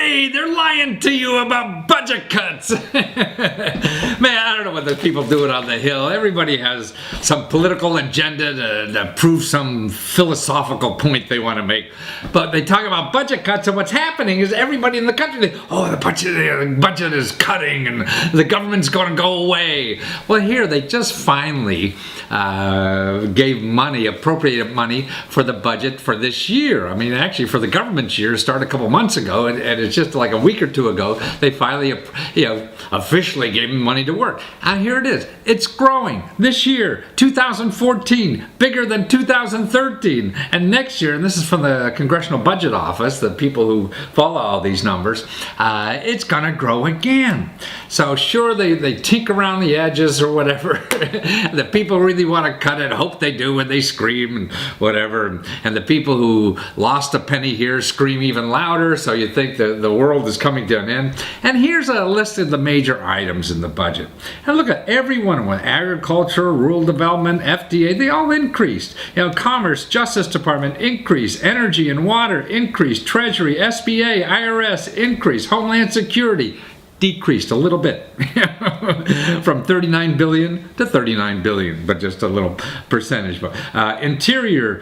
way! They're lying to you about budget cuts. Man, I don't know what the people doing on the Hill. Everybody has some political agenda to prove some philosophical point they want to make. But they talk about budget cuts, and what's happening is everybody in the country, the budget is cutting and the government's going to go away. Well, here they just finally gave money, appropriated money for the budget for this year. I mean, actually for the government's year started a couple months ago, and it's just like a week or two ago they finally officially gave them money to work. And here it is. It's growing this year, 2014, bigger than 2013. And next year, and this is from the Congressional Budget Office, the people who follow all these numbers, it's going to grow again. So sure, they tinker around the edges or whatever. The people really want to cut it, hope they do when they scream and whatever. And the people who lost a penny here scream even louder, so you think the world is coming to an end. And here's a list of the major items in the budget. And look at every one of them. Agriculture, rural development, FDA, they all increased. Commerce, Justice Department, increase. Energy and water, increase. Treasury, SBA, IRS, increase. Homeland Security, decreased a little bit from 39 billion to 39 billion, but just a little percentage. Interior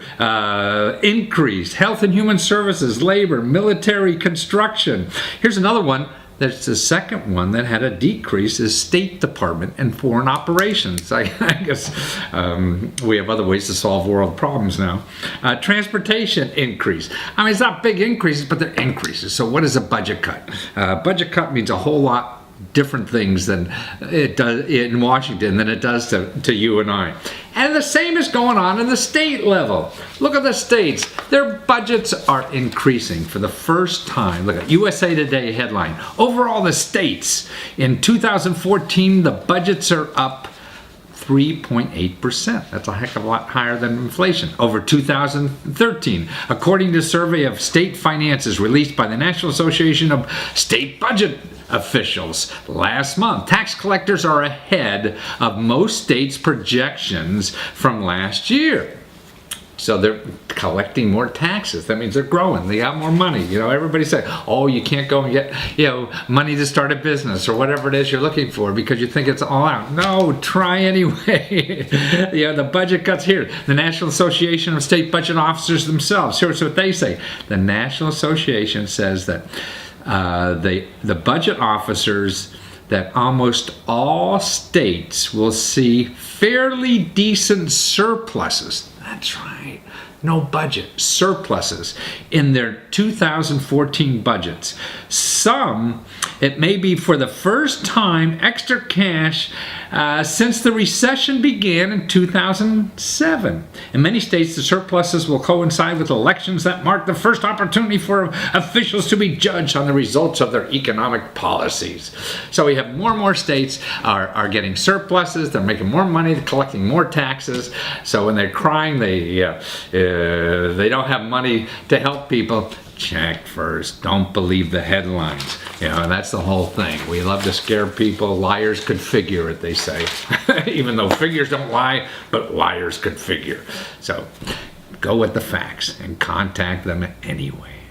increased. Health and Human Services, labor, military, construction. Here's another one. That's the second one that had a decrease, is State Department and Foreign Operations. I guess we have other ways to solve world problems now. Transportation increase. I mean, it's not big increases, but they're increases. So what is a budget cut? Budget cut means a whole lot different things than it does in Washington than it does to you and I. And the same is going on in the state level. Look at the states. Their budgets are increasing for the first time. Look at USA Today headline. Overall, the states in 2014, the budgets are up 3.8%. That's a heck of a lot higher than inflation over 2013. According to a survey of state finances released by the National Association of State Budget Officials last month, tax collectors are ahead of most states' projections from last year. So they're collecting more taxes. That means they're growing. They got more money. Everybody said, oh, you can't go and get, money to start a business or whatever it is you're looking for because you think it's all out. No, try anyway. The budget cuts here. The National Association of State Budget Officers themselves, here's what they say. The National Association says that the budget officers that almost all states will see fairly decent surpluses. That's right. No budget, surpluses in their 2014 budgets. Some, it may be for the first time, extra cash since the recession began in 2007. In many states, the surpluses will coincide with elections that mark the first opportunity for officials to be judged on the results of their economic policies. So we have more and more states are getting surpluses. They're making more money, they're collecting more taxes. So when they're crying, they don't have money to help people. Check first. Don't believe the headlines. And that's the whole thing. We love to scare people. Liars could figure it, they say. Even though figures don't lie, but liars could figure. So go with the facts and contact them anyway.